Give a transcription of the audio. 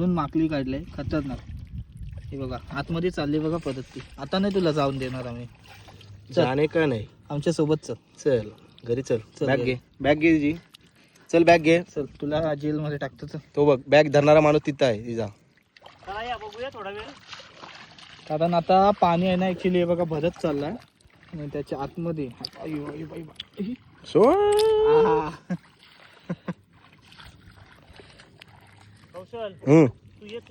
खालून माकली काढले खतरनाक. हे बघा आतमध्ये चालली बघा परत ती. आता नाही तुला जाऊन देणार आम्ही. जाणे का नाही आमच्या सोबत चल. चल घरी चल. चल बॅग घरी. घे बॅग घे जी. चल बॅग घे. चल तुला जेल मध्ये टाकतो चल. तो बघ बॅग धरणारा माणूस तिथं आहे तिचा. बघूया थोडा वेळ. कारण आता पाणी आहे ना ऍक्च्युली हे बघा भरत चाललाय आणि त्याच्या आतमध्ये अयो, अयो, बाई, बाई. आहा. कौशल हम्म तू ये